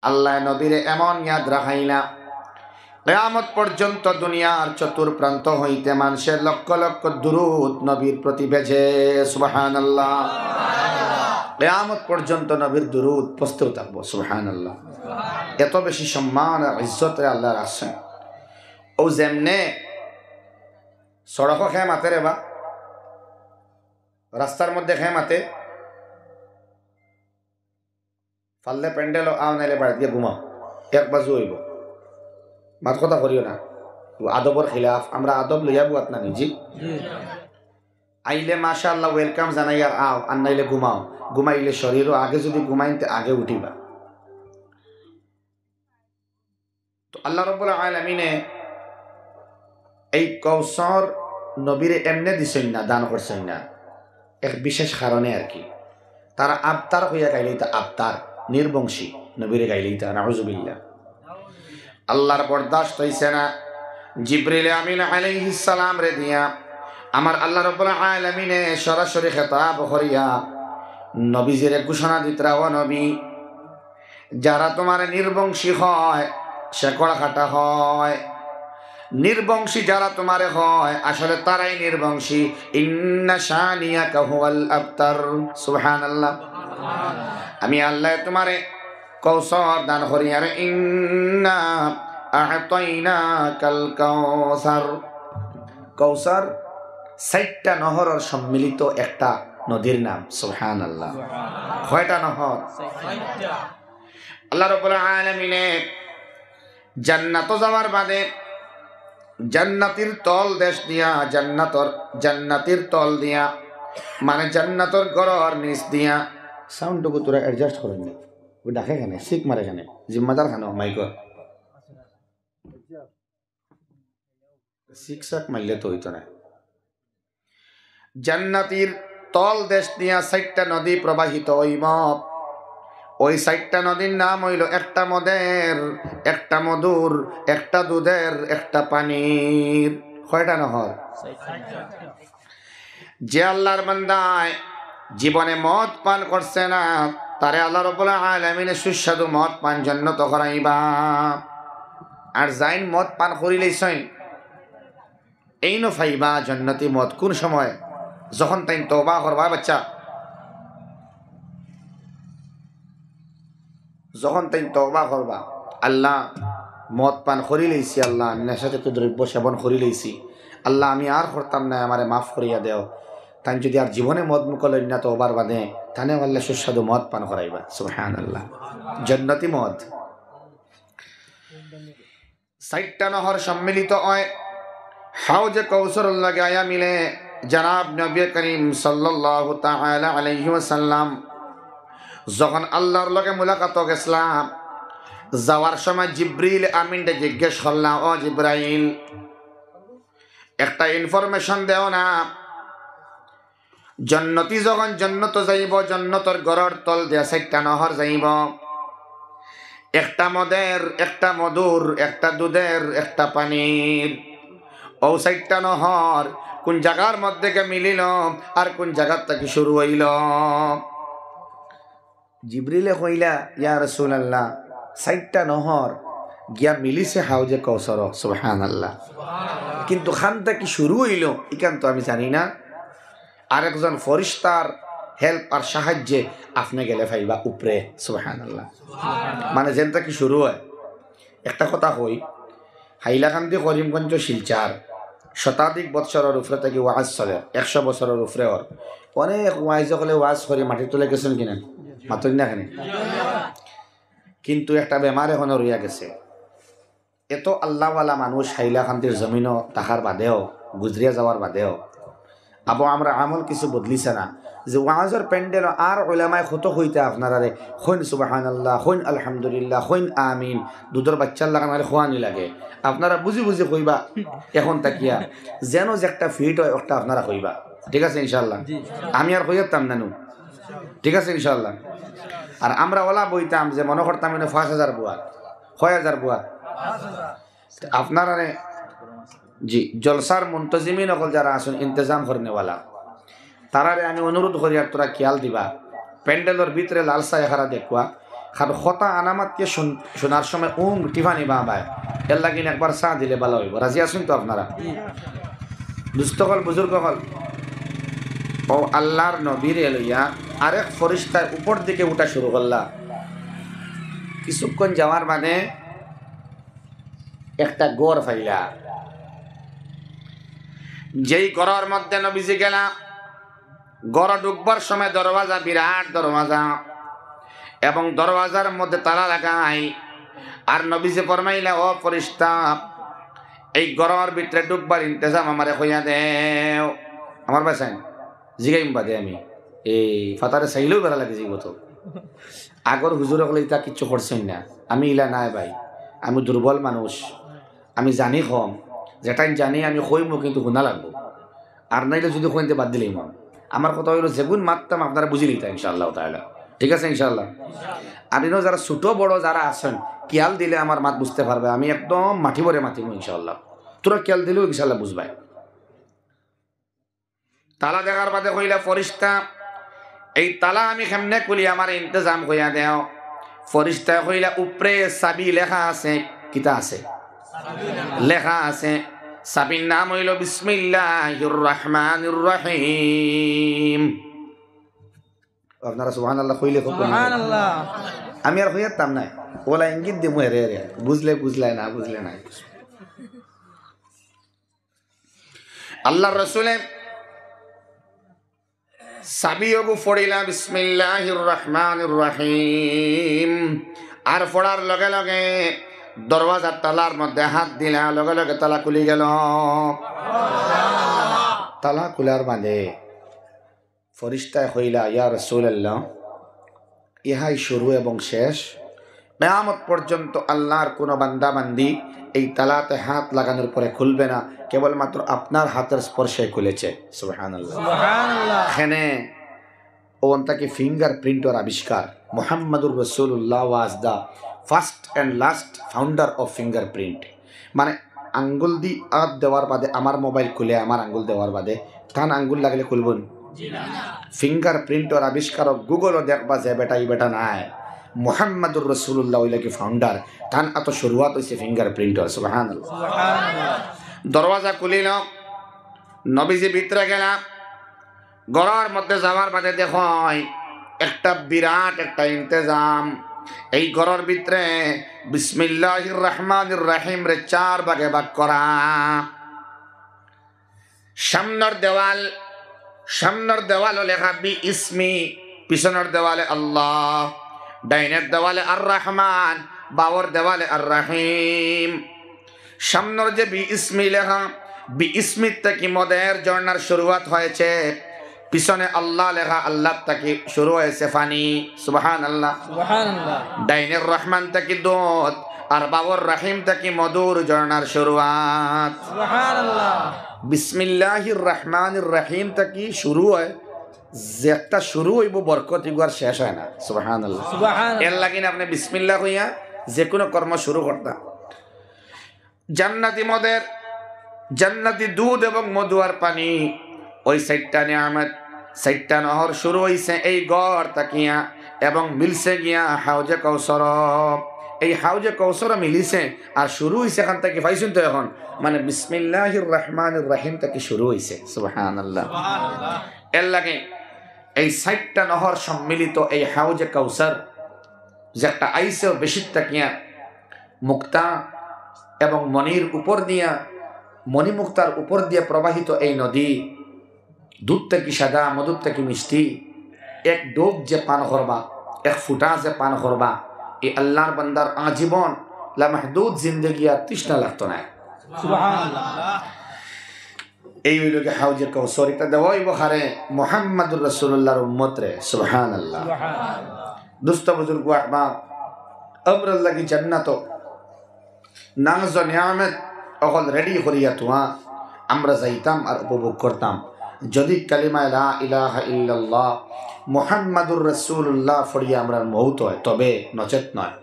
আল্লাহ নবীরে এমন ইয়াদ রাখাইলা কিয়ামত পর্যন্ত দুনিয়ার চতুর্প্রান্ত হইতে মানুষের লক্ষ লক্ষ দুরূদ নবীর প্রতি ভেজে। সুবহানাল্লাহ। কিয়ামত পর্যন্ত নবীর দুরূদ প্রস্তুত থাকবো। সুবহানাল্লাহ। এত বেশি সম্মান আর ইজ্জত আল্লাহ রাখছেন। ও যেমনে সড়ক খেয়ে মাতে রে বা রাস্তার মধ্যে খেয়ে মাতে পারলে প্যান্ডেল আও নাইলে বাড়ি দিয়ে ঘুমাও, এক বাজু হইব, মাত কথা করিও না, আদবর খিলাফ। আমরা আদব লইয়া বুয়াত না নিজি। আইলে মাশাআল্লাহ ওয়েলকাম জানাই আর আও, আর নাইলে ঘুমাও। ঘুমাইলে শরীরও আগে যদি ঘুমাইতে আগে উঠিবা। তো আল্লাহ রাব্বুল আলামিনে এই কৌসর নবীরে এমনে দিছেন না, দান করছেন না, এক বিশেষ কারণে আর কি। তারা আবতার হইয়া গাইলেই তা আবতার, নির্বংশী নবীরে গাইলেই তা নাউযুবিল্লাহ। আল্লাহর বরদাস্ত হইছে না জিবরিল আমিন আলাইহিস সালাম রে দিয়া আমার আল্লাহ রাব্বুল আলামিনে সরাসরি খেতাব করিয়া নবীজিরে ঘোষণা দিতরা, ও নবী, যারা তোমার নির্বংশী হয় শেকড় কাটা হয়, নির্বংশী যারা তোমারে হয় আসলে তারাই নির্বংশী। ইন্না শানিয়াকা হুয়াল আবতার। সুবহানাল্লাহ। আমি আল্লাহ তোমারে কৌসর দান করি। আর ইন্না আ'তাইনাকাল কাউসার। কৌসার ৬০টা নহরের সম্মিলিত একটা নদীর নাম। সুবহানাল্লাহ। কয়টা নহর? ৬০টা। আল্লাহ রাব্বুল আলামিনে জান্নাত যাওয়ার বাদে জান্নাতের তল দেশ দিয়া, জান্নাতের তল দিয়া মানে জান্নাতের ঘরের নিচ দিয়া, সাউন্ডটুকু তোরা অ্যাডজাস্ট করে নি। ওই ডাকে কেন সিক মারে কেন জিম্মাদার খানো মাইকর সিক সাক মারলে তো হইতো না। জান্নাতের তল দেশ দিয়া ৬০টা নদী প্রবাহিত হইব। ওই ৬০টা নদীর নাম হইল একটা মদের, একটা মধুর, একটা দুধের, একটা পানির। কয়টা নহর? যে আল্লাহর বান্দায় জীবনে মদ পান করছে না তারে আল্লাহ রাব্বুল আলামিন সুস্বাদু মদ পান জান্নাত করাইবা। আর যাইন মদ পান করিলেইছেন এই নো ফাইবা জান্নাতি মদ। কোন সময়? যখন তাই তওবা করবা বাচ্চা, যখন তাই তওবা করবা, আল্লাহ মদ পান করি লইছি, আল্লাহ নেশাজাত দ্রব্য সেবন করি লইছি, আল্লাহ আমি আর করতাম না, আমারে মাফ করিয়া দেও। তাই যদি আর জীবনে মদ মুকলেন না তওবার বাদে তানে আল্লাহ সুস্বাদু মদ পান করাইবা। সুবহানাল্লাহ। জান্নাতি মদ। ৬০টা নহর সম্মিলিত হয় হাউজে কাউসার লাগে আয়া মিলে জনাব নবী করিম সাল্লাল্লাহু তাআলা আলাইহি ওয়াসাল্লাম যখন আল্লাহর লগে মুলাকাত গেছলাম, যাওয়ার সময় জিবরিল আমিনকে জিজ্ঞেস করলাম, ও জিবরাইল, একটা ইনফরমেশন দেও না, জান্নাতি যখন জান্নাত যাইব, জান্নাতের ঘরের তল দিয়া ৬০টা নহর যাইব, একটা মদের, একটা মধুর, একটা দুধের, একটা পানির। ও ৬০টা নহর কোন জায়গার মধ্যে মিলিল আর কোন জায়গার থেকে শুরু হইল? জিবরিলে কইলা, ইয়া রাসূলুল্লাহ, ৬০টা নহর গিয়া মিলিছে হাউজে কাউসার। সুবহানাল্লাহ। কিন্তু খানটা কি শুরু হইল ইকান তো আমি জানি না। আরেকজন ফরিস্তার হেল্প আর সাহায্যে আপনি গেলে ফাইবা উপরে। সুবহানাল্লাহ। মানে যেনটা কি শুরু হয়। একটা কথা কই, হাইলাকান্দি করিমগঞ্জ শিলচার শতাধিক বৎসরের উপরে থেকে ওয়াজ চলে, ১০০ বছরের উপরে। ওর অনেক ওয়াইজ সকলে ওয়াজ করে মাটি তুলে গেছেন কিনা মাতই না এখানে। কিন্তু একটা বেমার এখনো রইয়া গেছে। এত আল্লাহওয়ালা মানুষ হাইলাকান্দির জমিনও তাহার বাদেও, গুজরিয়া যাওয়ার বাদেও আবু আমরা আমল কিছু বদলিছে না। যে ওয়াজের প্যান্ডেল আর ওলামায় কত হইতে আপনারা রে হইন সুবহানাল্লাহ, হইন আলহামদুলিল্লাহ, হইন আমিন, দুধের বাচ্চার লাগানোর খোয়ানি লাগে। আপনারা বুঝি বুঝি কইবা এখন তাকিয়া যেন যে একটা ফিট হয় ওটা আপনারা কইবা। ঠিক আছে ইনশাল্লাহ। আমি আর কইতাম নানু। ঠিক আছে ইনশাল্লাহ। আর আমরা ওলা বইতাম যে মনে করতাম ৫,০০০ বুয়াত, ৬,০০০ বুয়াত। আপনারা জি জলসার মুন্তজিমিন অকল যারা আসুন ইন্তজাম করেনেওয়ালা তারারে আমি অনুরোধ করি আর তোরা খেয়াল দিবা, প্যান্ডেলের ভিতরে লালসা এখারা দেখবা, খার খতা আনামাতকে শোনার সময় টিফানি বাবায় এর লাগিন একবার চা দিলে ভালো হইব। রাজি আসুন তো আপনারা? দুস্থ হল বুজুর্গ হল ও আল্লাহর নবীর লইয়া আরেক ফরিস্তায় উপর দিকে উঠা শুরু করলা। কিছুক্ষণ যাওয়ার মানে একটা গড় ফাইলা, যেই গড়ের মধ্যে নবীজি গেলা, গড় ঢুকবার সময় দরওয়াজা, বিরাট দরওয়াজা, এবং দরওয়াজার মধ্যে তালা লাগাই। আর নবীজি ফরমাইলা, ও ফরিস্তা, এই গড়ের ভিতরে ঢুকবার ইন্তজাম আমারে হইয়া দেও। আমার বাসায় জিগাইম বাদে আমি এই ফাতারে চাইলেও বেড়া লাগে যাইব। তো আগর হুজুর হলে ইতা কিচ্ছু করছেন না, আমি ইলা নাই ভাই, আমি দুর্বল মানুষ, আমি জানি কম, যেটাই জানি আমি কইমো কিন্তু শুনা লাগবো, আর নাইলে যদি কইতে বাদ দিলেই মন। আমার কথা হইলো যেগুন মারতাম আপনারা বুঝি লিতা ইনশাআল্লাহ তাআলা। ঠিক আছে ইনশাআল্লাহ? আর ইনো যারা ছোট বড় যারা আছেন খেয়াল দিলে আমার মাত বুঝতে পারবে, আমি একদম মাটি ভরে মাতিব ইনশাআল্লাহ। তোরা খেয়াল দিলেও ইনশাআল্লাহ বুঝবাই। তালা দেখার বাদে কইলা, ফরিস্তা এই তালা আমি কেমনে খুলি, আমার ইন্তজাম কইয়া দেও। ফরিস্তা কইলা, উপরে চাবি লেখা আছে। কিতা আছে? লেখা আছে। চাবির নাম হইল বিসমিল্লাহির রহমানির রহিম। আপনারা সুবহানাল্লাহ কইলে সুবহানাল্লাহ। আমি আর কইতাম না, ওলা ইঙ্গিত দিমু রে রে, বুঝলে বুঝলাই, না বুঝলে নাই। আল্লাহর রাসূলে সাবিয়গু ফড়িলা বিসমিল্লাহির রহমানির রহিম, আর ফড়ার লগে লগে দরওয়াজার তালার মধ্যে হাত দিলা, লগে লগে তালা খুলি গেল। তালা খুলার বাদে ফরিস্তায় কইলা, ইয়া রাসূলুল্লাহ, ইহাই শুরু এবং শেষ, কিয়ামত পর্যন্ত আল্লাহর কোন বান্দা বান্দি এই তালাতে হাত লাগানোর পরে খুলবে না, কেবলমাত্র আপনার হাতের স্পর্শে খুলেছে। সুবহানাল্লাহ সুবহানাল্লাহ। এখানে ওনটাকে ফিঙ্গার প্রিন্টর আবিষ্কার। মুহাম্মাদুর রাসূলুল্লাহ was the first and last founder of fingerprint. মানে আঙ্গুল দি হাত দেওয়ার বাদে আমার মোবাইল খুলে, আমার আঙ্গুল দেওয়ার বাদে তান আঙ্গুল লাগলে খুলবেন? ফিঙ্গার প্রিন্টর আবিষ্কারক গুগলও দেখবা যে বেটা এই বেটা নাই, মুহাম্মাদুর রাসূলুল্লাহ ওইলা কি ফাউন্ডার, তান এত শুরুয়াত হইছে ফিঙ্গার প্রিন্টর। সুবহানাল্লাহ সুবহানাল্লাহ। দরওয়াজা খুলিল, নবীজি ভিতরে গেলা। ঘরের মধ্যে যাওয়ার বাদে দেখয় একটা বিরাট একটা ইন্তজাম। এই ঘরের ভিতরে বিসমিল্লাহির রহমানির রহিম রে 4 ভাগে ভাগ করা। সামনের দেওয়াল লেখা বি ইসমি, পিছনের দেওয়ালে আল্লাহ, ডাইনের দেওয়ালে আর রহমান, বাবর দেওয়ালে আর রহিম। সামনের যে বি ইসমি লেখা, বি ইসমির থেকে মদের ঝর্ণার শুরুয়াত হয়েছে। পিছনে আল্লাহ লেখা, আল্লাহ থেকে শুরু হয়েছে পানি। সুবহানাল্লাহ সুবহানাল্লাহ। ডাইনের রহমান থেকে দুধ, আর বাবর রহিম থেকে মধুর ঝর্ণার শুরুয়াত। সুবহানাল্লাহ। বিসমিল্লাহির রহমানির রহিম থেকে শুরু হয়, যে একটা শুরু হইব বরকত আর শেষ হয় না। সুবহানাল্লাহ সুবহানাল্লাহ। এর লাগিন আপনি বিসমিল্লাহ কইয়া যে কোনো কর্ম শুরু করতা। জান্নাতি মদের, জান্নাতি দুধ এবং মধু আর পানি, ওই 4টা নিয়ামত, 4টা নহর শুরু হইছে এই গড় তাকিয়া এবং মিলছে গিয়া হাউজে কাউসার। এই হাউজে কাউসার মিলিছে আর শুরু হইছে এখান থেকে, পাইছেন তো এখন, মানে বিসমিল্লাহির রহমানির রহিম থেকে শুরু হইছে। সুবহানাল্লাহ সুবহানাল্লাহ। এর লাগে এই 4টা নহর সম্মিলিত এই হাউজে কাউসার, যে একটা আইসেও বেশি তাকিয়া মুক্তা এবং মনির উপর দিয়া, মণিমুক্তার উপর দিয়ে প্রবাহিত এই নদী, দুধ থেকে সাদা, মধুর থেকে মিষ্টি, এক ডোব যে পান করবা, এক ফুটা যে পান করবা, এই আল্লাহর বান্দার আজীবন লামাহদুদ জিন্দগি আর তৃষ্ণা লাগতো না। সুবহানাল্লাহ। এই হইল কি হাউজে কাউসার। এটা দেওয়াই বখারে মুহাম্মাদুর রাসূলুল্লাহর উম্মত রে। সুবহানাল্লাহ সুবহানাল্লাহ। দোস্ত বুজুর্গ আহবাব, আমরার লাগি জান্নাত নাজ নিয়ামত অকল রেডি করিয়া তোয়া আমরা যাইতাম আর উপভোগ করতাম, যদি কালিমা লা ইলাহা ইল্লাল্লাহ মুহাম্মাদুর রাসূলুল্লাহ ফড়িয়া আমরা মৌত হয়, তবে নচেত নয়।